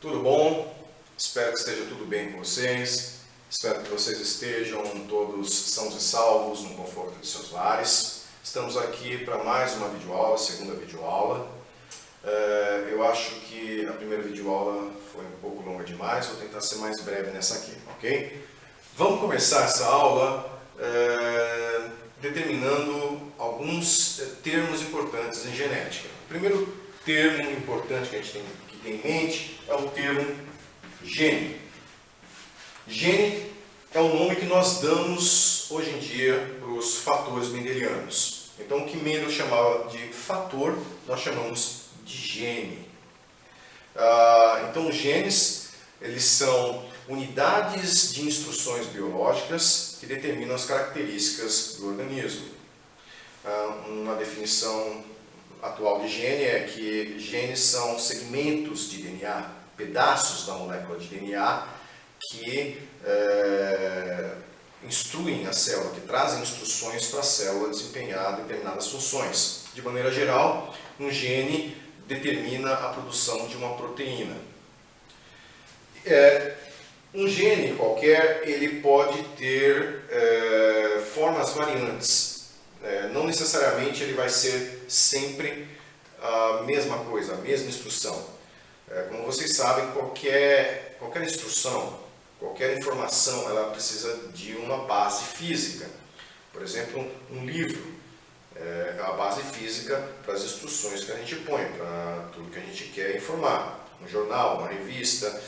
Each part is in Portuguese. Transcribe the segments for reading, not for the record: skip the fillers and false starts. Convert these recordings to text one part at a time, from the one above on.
Tudo bom? Espero que esteja tudo bem com vocês. Espero que vocês estejam todos sãos e salvos no conforto de seus lares. Estamos aqui para mais uma videoaula, segunda videoaula. Eu acho que a primeira videoaula foi um pouco longa demais, vou tentar ser mais breve nessa aqui, ok? Vamos começar essa aula determinando alguns termos importantes em genética. O primeiro termo importante que a gente tem que ter em mente é o termo gene. Gene é o nome que nós damos hoje em dia para os fatores mendelianos. Então, o que Mendel chamava de fator, nós chamamos de gene. Então, os genes, eles são unidades de instruções biológicas que determinam as características do organismo. Uma definição atual de gene é que genes são segmentos de DNA, pedaços da molécula de DNA que instruem a célula, que trazem instruções para a célula desempenhar determinadas funções. De maneira geral, um gene determina a produção de uma proteína. Um gene qualquer, ele pode ter formas variantes. Não necessariamente ele vai ser sempre a mesma coisa, a mesma instrução. Como vocês sabem, qualquer instrução, qualquer informação, ela precisa de uma base física. Por exemplo, um livro é a base física para as instruções que a gente põe, para tudo que a gente quer informar. Um jornal, uma revista,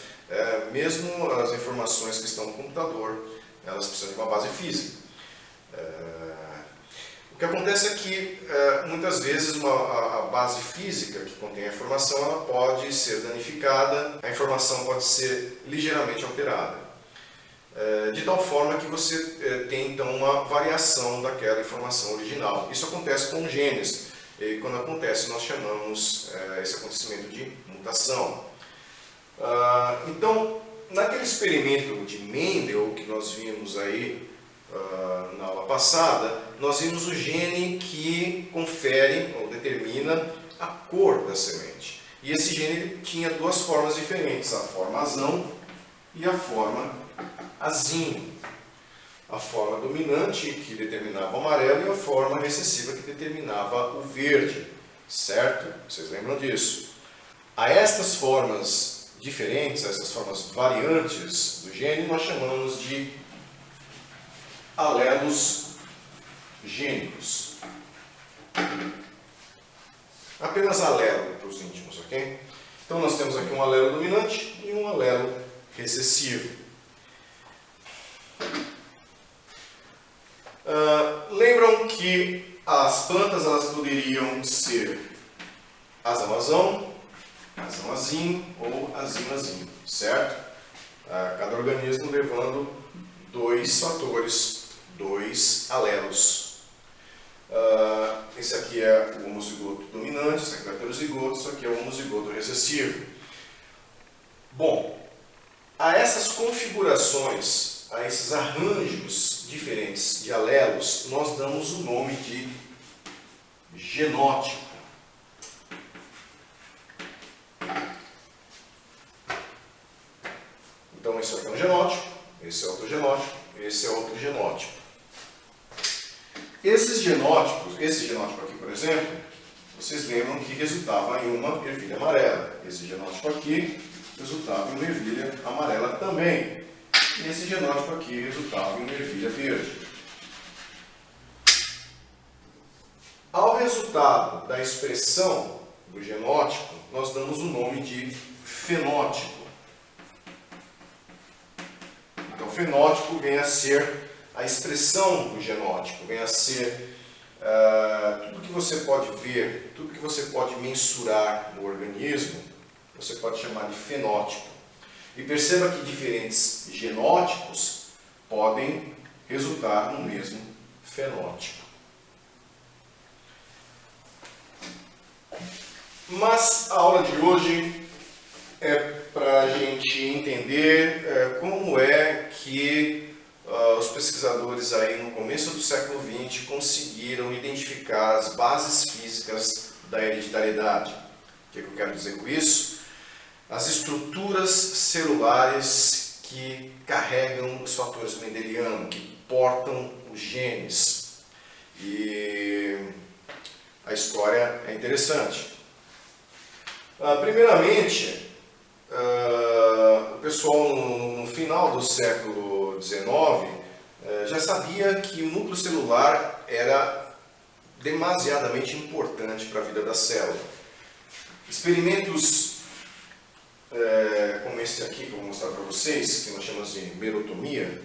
mesmo as informações que estão no computador, elas precisam de uma base física. O que acontece é que, muitas vezes, a base física que contém a informação, ela pode ser danificada, a informação pode ser ligeiramente alterada, de tal forma que você tem, então, uma variação daquela informação original. Isso acontece com genes, e quando acontece, nós chamamos esse acontecimento de mutação. Então, naquele experimento de Mendel, que nós vimos aí na aula passada, nós vimos o gene que confere ou determina a cor da semente. E esse gene ele tinha duas formas diferentes, a forma azão e a forma azinho. A forma dominante, que determinava o amarelo, e a forma recessiva, que determinava o verde. Certo? Vocês lembram disso? A estas formas diferentes, a essas formas variantes do gene, nós chamamos de alelos gênicos. Apenas alelo para os íntimos, ok? Então nós temos aqui um alelo dominante e um alelo recessivo. Lembram que as plantas elas poderiam ser azão-azão, azão-azinho ou azinho-azinho, certo? Cada organismo levando dois fatores, dois alelos. Esse aqui é o homozigoto dominante, esse aqui é o heterozigoto, isso aqui é o homozigoto recessivo. Bom, a essas configurações, a esses arranjos diferentes de alelos, nós damos o nome de genótipo. Então esse aqui é um genótipo, esse é outro genótipo, esse é outro genótipo. Esses genótipos, esse genótipo aqui, por exemplo, vocês lembram que resultava em uma ervilha amarela. Esse genótipo aqui resultava em uma ervilha amarela também. E esse genótipo aqui resultava em uma ervilha verde. Ao resultado da expressão do genótipo, nós damos o nome de fenótipo. Então, fenótipo vem a ser a expressão do genótipo, vem a ser tudo que você pode ver, tudo que você pode mensurar no organismo, você pode chamar de fenótipo. E perceba que diferentes genótipos podem resultar no mesmo fenótipo. Mas a aula de hoje é para a gente entender como é que os pesquisadores aí no começo do século XX conseguiram identificar as bases físicas da hereditariedade. O que eu quero dizer com isso? as estruturas celulares que carregam os fatores mendelianos, que portam os genes. E a história é interessante. Primeiramente, o pessoal no final do século XIX já sabia que o núcleo celular era demasiadamente importante para a vida da célula. Experimentos como esse aqui que eu vou mostrar para vocês, que nós chamamos de merotomia,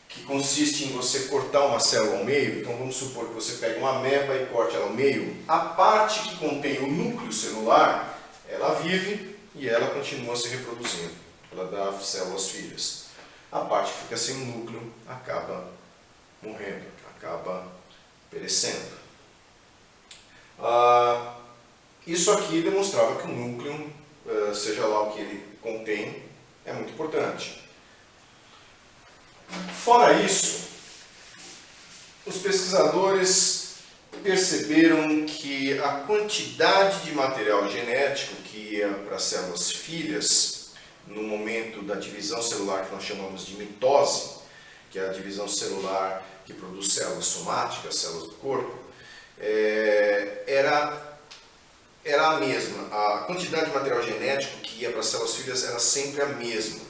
que consiste em você cortar uma célula ao meio. Então vamos supor que você pegue uma ameba e corte ela ao meio. A parte que contém o núcleo celular, ela vive e ela continua se reproduzindo. Ela dá células filhas. A parte que fica sem núcleo acaba morrendo, acaba perecendo. Isso aqui demonstrava que o núcleo, seja lá o que ele contém, é muito importante. Fora isso, os pesquisadores perceberam que a quantidade de material genético que ia para as células filhas no momento da divisão celular, que nós chamamos de mitose, que é a divisão celular que produz células somáticas, células do corpo, era a mesma. A quantidade de material genético que ia para as células filhas era sempre a mesma.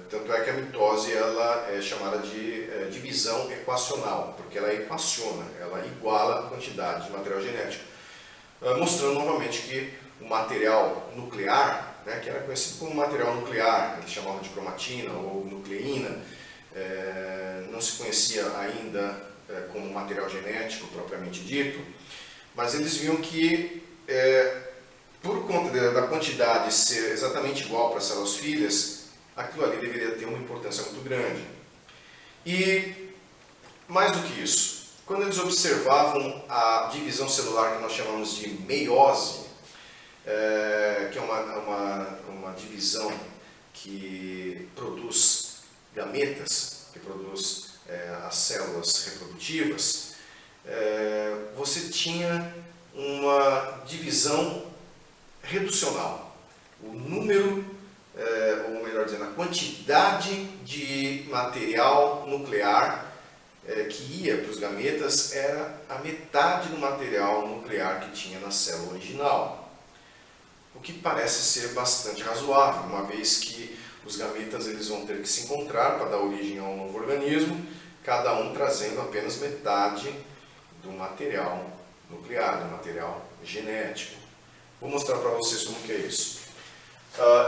Tanto é que a mitose ela é chamada de divisão equacional, porque ela equaciona, ela iguala a quantidade de material genético, mostrando novamente que o material nuclear, que era conhecido como material nuclear, eles chamavam de cromatina ou nucleína, não se conhecia ainda como material genético propriamente dito, mas eles viam que por conta da quantidade ser exatamente igual para as células filhas, aquilo ali deveria ter uma importância muito grande. E, mais do que isso, quando eles observavam a divisão celular que nós chamamos de meiose, que é uma divisão que produz gametas, que produz as células reprodutivas, você tinha uma divisão reducional. O número, ou melhor dizendo, a quantidade de material nuclear que ia para os gametas era a metade do material nuclear que tinha na célula original. O que parece ser bastante razoável, uma vez que os gametas eles vão ter que se encontrar para dar origem a um novo organismo, cada um trazendo apenas metade do material nuclear, do material genético. Vou mostrar para vocês como que é isso.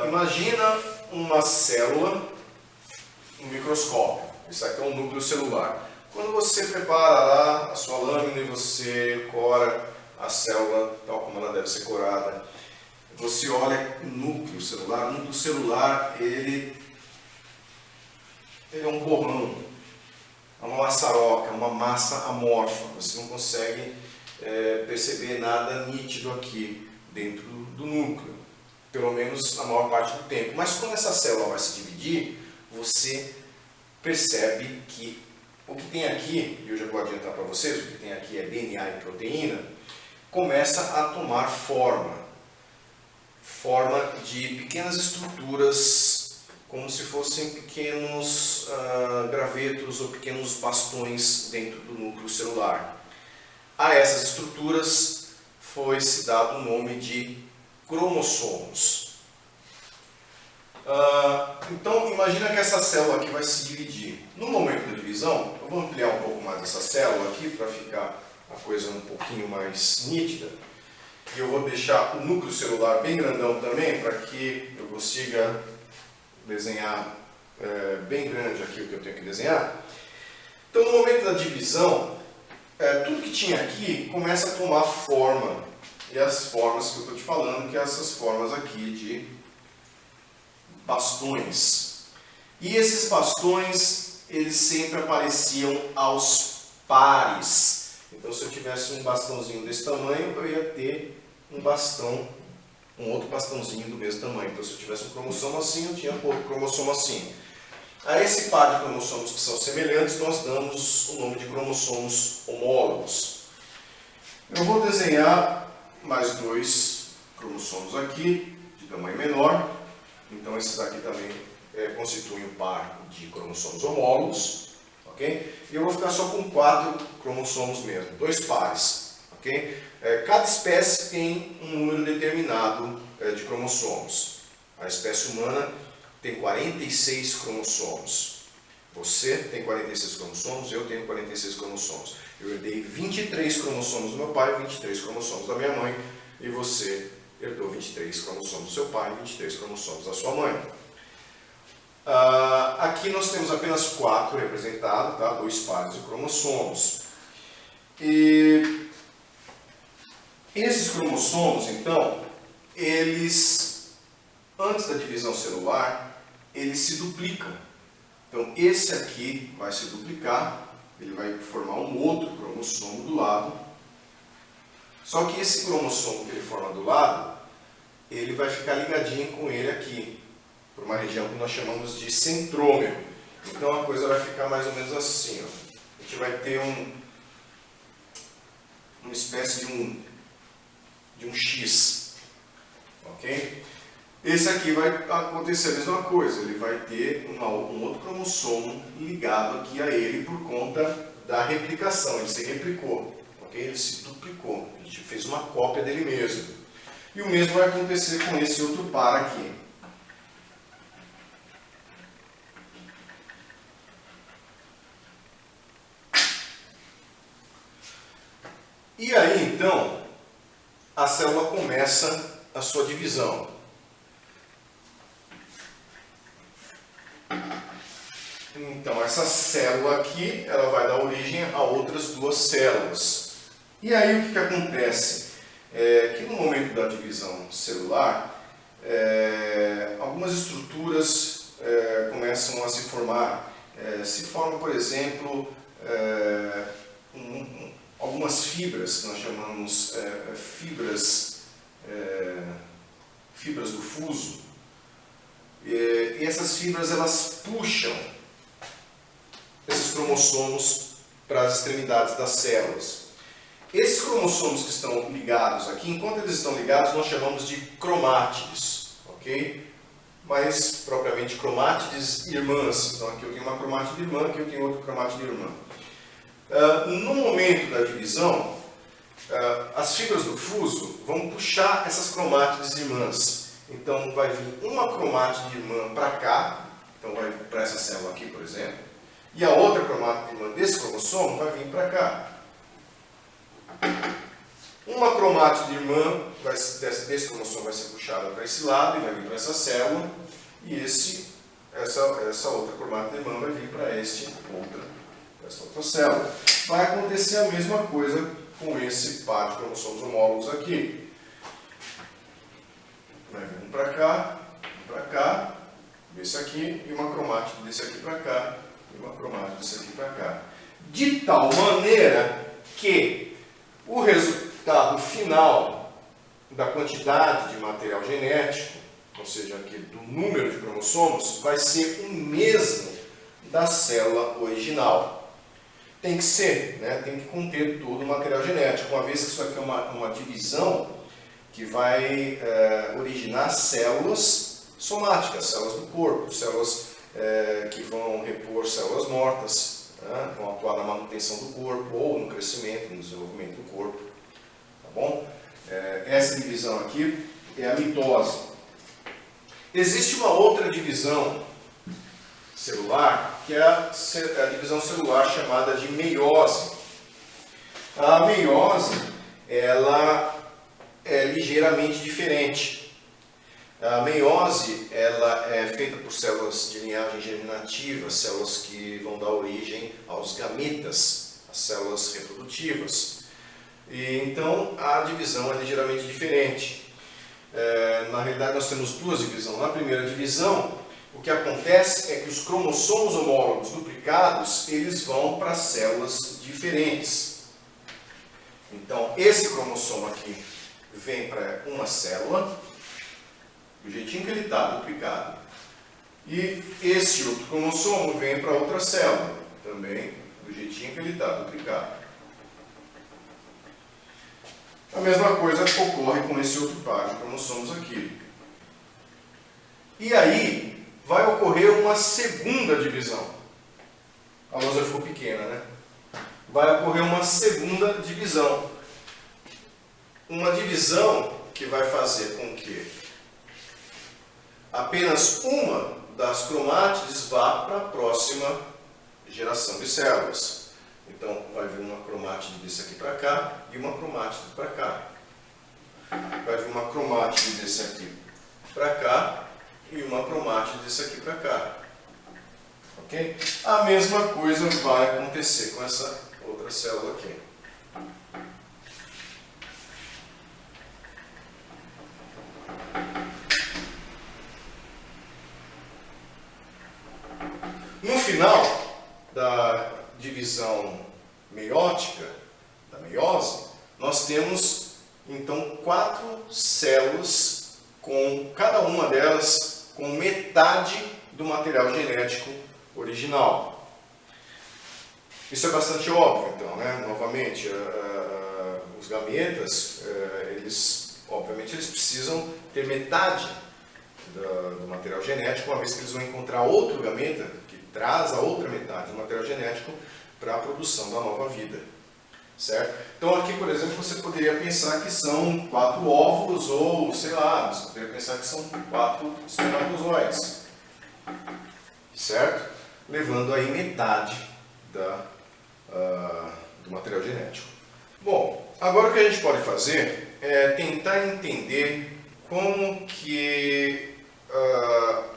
Imagina uma célula no microscópio. Isso aqui é um núcleo celular. Quando você prepara lá a sua lâmina e você cora a célula tal como ela deve ser corada, você olha o núcleo celular. O núcleo celular ele é um borrão, é uma maçaroca, uma massa amorfa. Você não consegue perceber nada nítido aqui dentro do núcleo, pelo menos a maior parte do tempo. Mas quando essa célula vai se dividir, você percebe que o que tem aqui, e eu já vou adiantar para vocês, o que tem aqui é DNA e proteína, começa a tomar forma de pequenas estruturas, como se fossem pequenos gravetos ou pequenos bastões dentro do núcleo celular. A essas estruturas foi-se dado o nome de cromossomos. Então, imagina que essa célula aqui vai se dividir. No momento da divisão, eu vou ampliar um pouco mais essa célula aqui para ficar a coisa um pouquinho mais nítida. E eu vou deixar o núcleo celular bem grandão também, para que eu consiga desenhar bem grande aqui o que eu tenho que desenhar. Então, no momento da divisão, tudo que tinha aqui começa a tomar forma. E as formas que eu estou te falando, que é essas formas aqui de bastões. E esses bastões, eles sempre apareciam aos pares. Então, se eu tivesse um bastãozinho desse tamanho, eu ia ter um outro bastãozinho do mesmo tamanho. Então, se eu tivesse um cromossomo assim, eu tinha outro cromossomo assim. A esse par de cromossomos que são semelhantes, nós damos o nome de cromossomos homólogos. Eu vou desenhar mais dois cromossomos aqui. tamanho menor. Então esses aqui também constituem um par de cromossomos homólogos. Okay? E eu vou ficar só com 4 cromossomos mesmo, 2 pares. Okay? Cada espécie tem um número determinado de cromossomos. A espécie humana tem 46 cromossomos. Você tem 46 cromossomos, eu tenho 46 cromossomos. Eu herdei 23 cromossomos do meu pai, 23 cromossomos da minha mãe, e você herdou 23 cromossomos do seu pai e 23 cromossomos da sua mãe. Aqui nós temos apenas 4 representados, tá? 2 pares de cromossomos. E esses cromossomos, então, eles, antes da divisão celular, eles se duplicam. Então, esse aqui vai se duplicar, ele vai formar um outro cromossomo do lado. Só que esse cromossomo que ele forma do lado, ele vai ficar ligadinho com ele aqui, por uma região que nós chamamos de centrômero. Então, a coisa vai ficar mais ou menos assim. Ó. A gente vai ter uma espécie de um X. Ok? Esse aqui vai acontecer a mesma coisa, ele vai ter um outro cromossomo ligado aqui a ele por conta da replicação, ele se replicou, okay? Ele se duplicou, a gente fez uma cópia dele mesmo. E o mesmo vai acontecer com esse outro par aqui. E aí então, a célula começa a sua divisão. Então, essa célula aqui, ela vai dar origem a outras 2 células. E aí, o que acontece? Que no momento da divisão celular, algumas estruturas começam a se formar. Se formam, por exemplo, algumas fibras, que nós chamamos fibras do fuso. E essas fibras, elas puxam esses cromossomos para as extremidades das células. Esses cromossomos que estão ligados aqui, enquanto eles estão ligados, nós chamamos de cromátides, ok? Mas, propriamente, cromátides irmãs. Então, aqui eu tenho uma cromátide irmã, aqui eu tenho outra cromátide irmã. No momento da divisão, as fibras do fuso vão puxar essas cromátides irmãs. Então, vai vir uma cromátide irmã para cá, então vai para essa célula aqui, por exemplo, e a outra cromátide irmã desse cromossomo vai vir para cá. Uma cromátide irmã desse cromossomo vai ser puxada para esse lado e vai vir para essa célula, e essa outra cromátide irmã vai vir para essa outra célula. Vai acontecer a mesma coisa com esse par de cromossomos homólogos aqui. Vai vir um para cá, esse aqui, e uma cromátide desse aqui para cá, e uma cromátide desse aqui para cá. De tal maneira que o resultado final da quantidade de material genético, ou seja, aqui do número de cromossomos, vai ser o mesmo da célula original. Tem que ser, né? Tem que conter todo o material genético, uma vez que isso aqui é uma divisão que vai originar células somáticas, células do corpo, células que vão repor células mortas, né? Vão atuar na manutenção do corpo ou no crescimento, no desenvolvimento do corpo. Tá bom? Essa divisão aqui é a mitose. Existe uma outra divisão celular, que é a divisão celular chamada de meiose. A meiose, ela é ligeiramente diferente. A meiose, ela é feita por células de linhagem germinativa, células que vão dar origem aos gametas, as células reprodutivas. E então, a divisão é ligeiramente diferente. Na realidade, nós temos 2 divisões. Na primeira divisão, o que acontece é que os cromossomos homólogos duplicados, eles vão para células diferentes. Então, esse cromossomo aqui vem para uma célula, do jeitinho que ele está, duplicado. E esse outro cromossomo vem para outra célula, também do jeitinho que ele está, duplicado. A mesma coisa ocorre com esse outro par de cromossomos aqui. E aí vai ocorrer uma segunda divisão. A lousa ficou pequena, né? Vai ocorrer uma segunda divisão. Uma divisão que vai fazer com que apenas uma das cromátides vá para a próxima geração de células. Então, vai vir uma cromátide desse aqui para cá e uma cromátide para cá. Vai vir uma cromátide desse aqui para cá e uma cromátide desse aqui para cá. Ok? A mesma coisa vai acontecer com essa outra célula aqui. No final da divisão meiótica, da meiose, nós temos então 4 células, com cada uma delas com metade do material genético original. Isso é bastante óbvio, então, né? Novamente, os gametas, obviamente, eles precisam ter metade do material genético, uma vez que eles vão encontrar outro gameta que traz a outra metade do material genético para a produção da nova vida, certo? Então aqui, por exemplo, você poderia pensar que são 4 óvulos ou, sei lá, você poderia pensar que são 4 espermatozoides, certo? Levando aí metade do material genético. Bom, agora o que a gente pode fazer é tentar entender como que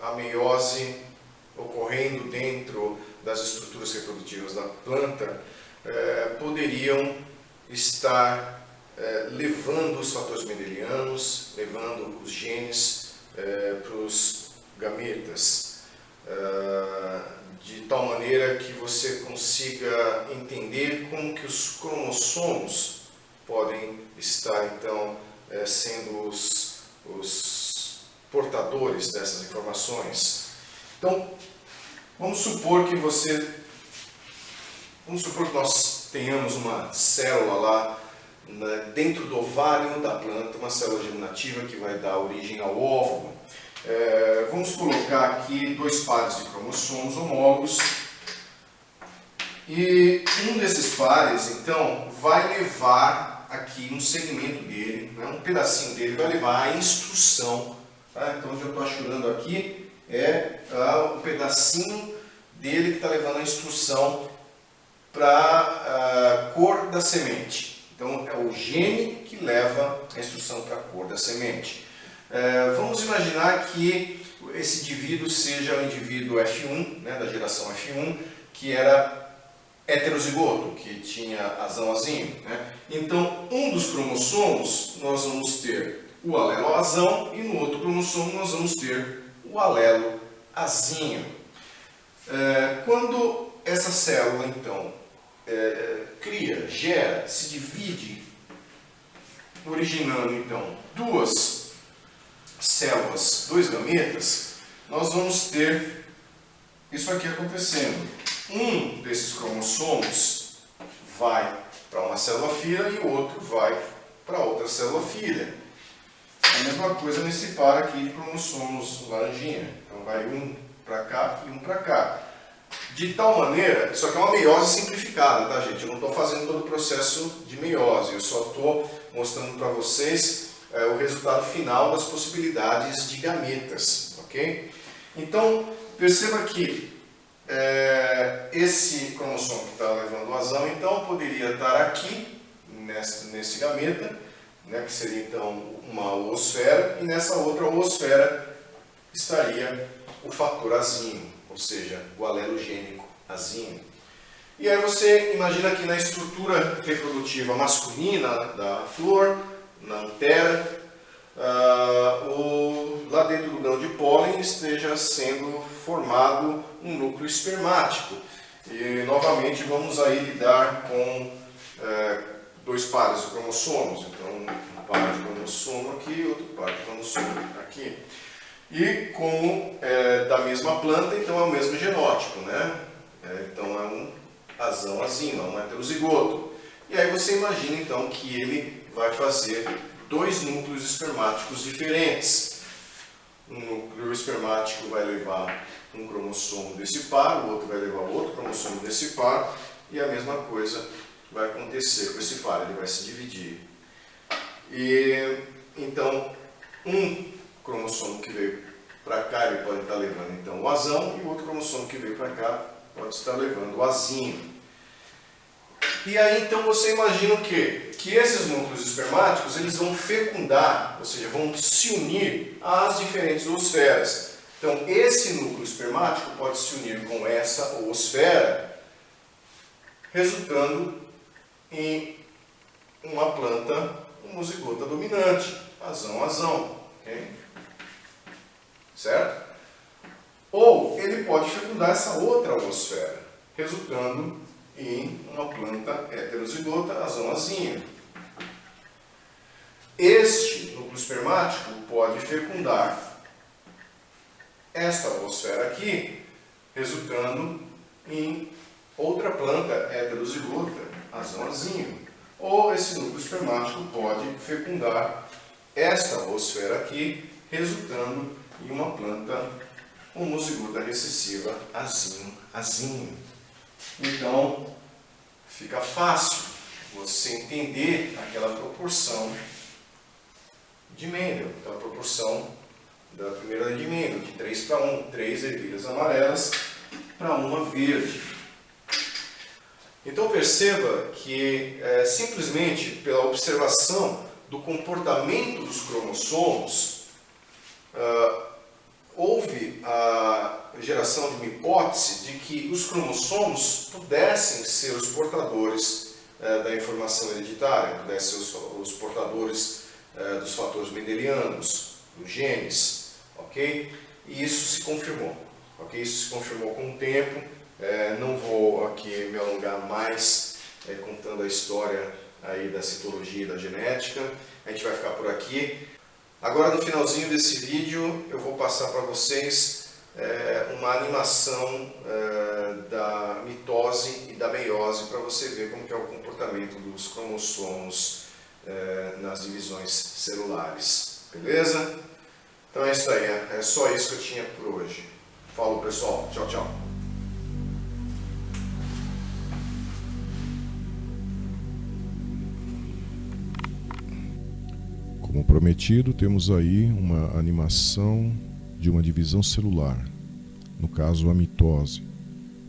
a meiose ocorrendo dentro das estruturas reprodutivas da planta poderiam estar levando os fatores mendelianos, levando os genes para os gametas, de tal maneira que você consiga entender como que os cromossomos podem estar então sendo os portadores dessas informações. Então, vamos supor que nós tenhamos uma célula lá dentro do ovário da planta, uma célula germinativa que vai dar origem ao óvulo. Vamos colocar aqui 2 pares de cromossomos homólogos e um desses pares, então, vai levar aqui um segmento dele, né, um pedacinho dele, vai levar a instrução. Tá? Então, o que eu estou achurando aqui é o pedacinho dele que está levando a instrução para a cor da semente. Então, é o gene que leva a instrução para a cor da semente. Vamos imaginar que esse indivíduo seja o indivíduo F1, né, da geração F1, que era heterozigoto, que tinha azão-azinho, né? Então, um dos cromossomos nós vamos ter o alelo azão e no outro cromossomo nós vamos ter o alelo azinho. Quando essa célula, então, cria, gera, se divide, originando, então, 2 células, 2 gametas, nós vamos ter isso aqui acontecendo. Um desses cromossomos vai para uma célula filha e o outro vai para outra célula filha. A mesma coisa nesse par aqui de cromossomos laranjinha. Então vai um para cá e um para cá. De tal maneira, isso aqui é uma meiose simplificada, tá, gente? Eu não estou fazendo todo o processo de meiose, eu só estou mostrando para vocês o resultado final das possibilidades de gametas, ok? Então, perceba que esse cromossomo que está levando o azão, então, poderia estar aqui, nesse gameta, né, que seria então uma oosfera, e nessa outra oosfera estaria o fator azinho, ou seja, o alelo gênico azinho. E aí você imagina que na estrutura reprodutiva masculina da flor, na antera, lá dentro do grão de pólen esteja sendo formado um núcleo espermático. E novamente vamos aí lidar com 2 pares de cromossomos. Então um par de cromossomo aqui, outro par de cromossomo aqui. E como da mesma planta, então é o mesmo genótipo, né? Então é um azão-azinho, é um heterozigoto. E aí você imagina então que ele vai fazer 2 núcleos espermáticos diferentes. um núcleo espermático vai levar um cromossomo desse par, o outro vai levar outro cromossomo desse par, e a mesma coisa vai acontecer com esse par, ele vai se dividir. E então, um cromossomo que veio para cá, ele pode estar levando então o azão, e o outro cromossomo que veio para cá pode estar levando o azinho. E aí então você imagina o quê? Que esses núcleos espermáticos eles vão fecundar, ou seja, vão se unir às diferentes oosferas. Então esse núcleo espermático pode se unir com essa oosfera, resultando em uma planta homozigota dominante, azão, ok? Certo? Ou ele pode fecundar essa outra oosfera, resultando em uma planta heterozigota, azão-azinho. Este núcleo espermático pode fecundar esta oosfera aqui, resultando em outra planta heterozigota, azão-azinho. Ou esse núcleo espermático pode fecundar esta oosfera aqui, resultando em uma planta homozigota recessiva, azinho. Então, fica fácil você entender aquela proporção de Mendel, aquela proporção da primeira lei de Mendel, de 3 para 1, 3 ervilhas amarelas para uma verde. Então perceba que simplesmente pela observação do comportamento dos cromossomos, houve a geração de uma hipótese de que os cromossomos pudessem ser os portadores da informação hereditária, pudessem ser os portadores dos fatores mendelianos, dos genes, ok? E isso se confirmou, ok? Isso se confirmou com o tempo. Não vou aqui me alongar mais contando a história aí da citologia e da genética. A gente vai ficar por aqui. Agora, no finalzinho desse vídeo, eu vou passar para vocês uma animação da mitose e da meiose para você ver como que é o comportamento dos cromossomos nas divisões celulares. Beleza? Então é isso aí, é só isso que eu tinha por hoje. Falou, pessoal. Tchau, tchau. Como prometido, temos aí uma animação de uma divisão celular, no caso a mitose.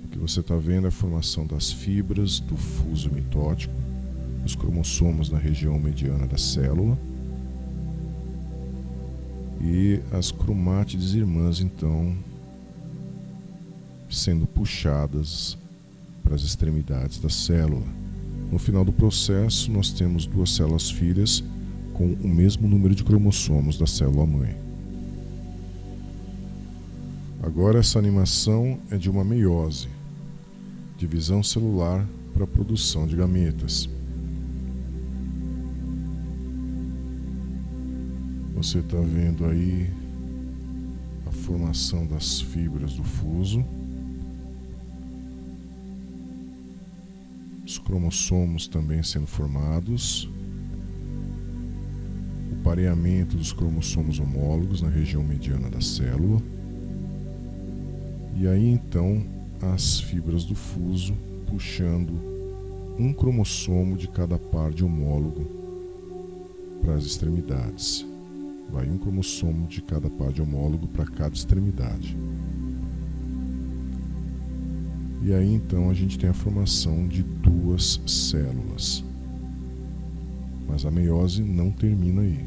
O que você está vendo é a formação das fibras do fuso mitótico, os cromossomos na região mediana da célula e as cromátides irmãs, então, sendo puxadas para as extremidades da célula. No final do processo, nós temos duas células filhas com o mesmo número de cromossomos da célula-mãe. Agora essa animação é de uma meiose, divisão celular para a produção de gametas. Você está vendo aí a formação das fibras do fuso, os cromossomos também sendo formados, o pareamento dos cromossomos homólogos na região mediana da célula, e aí então as fibras do fuso puxando um cromossomo de cada par de homólogo para as extremidades. Vai um cromossomo de cada par de homólogo para cada extremidade. E aí então a gente tem a formação de duas células. Mas a meiose não termina aí.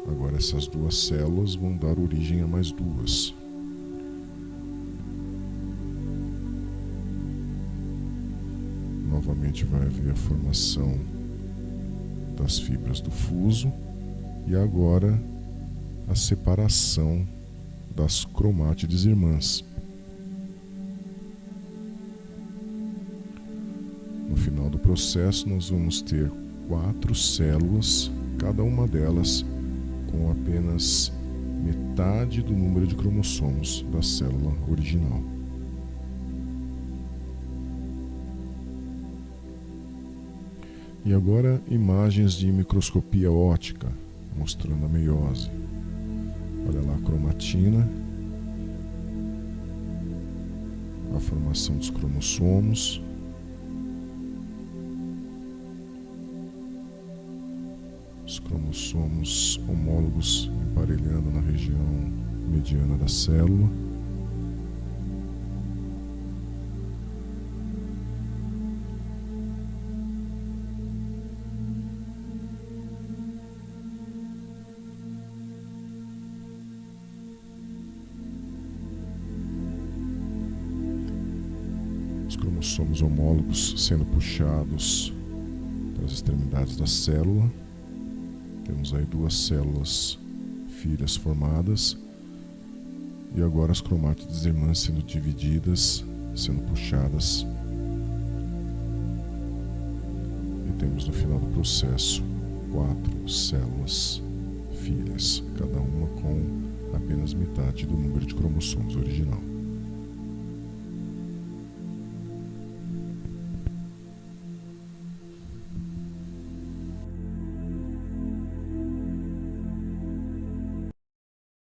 Agora essas duas células vão dar origem a mais duas. Novamente vai haver a formação das fibras do fuso e agora a separação das cromátides irmãs. No final do processo nós vamos ter 4 células, cada uma delas com apenas metade do número de cromossomos da célula original. E agora imagens de microscopia óptica, mostrando a meiose. Olha lá a cromatina, a formação dos cromossomos, os cromossomos homólogos emparelhando na região mediana da célula. Os cromossomos homólogos sendo puxados para as extremidades da célula. Temos aí duas células filhas formadas e agora as cromátides irmãs sendo divididas, sendo puxadas, e temos no final do processo 4 células filhas, cada uma com apenas metade do número de cromossomos original.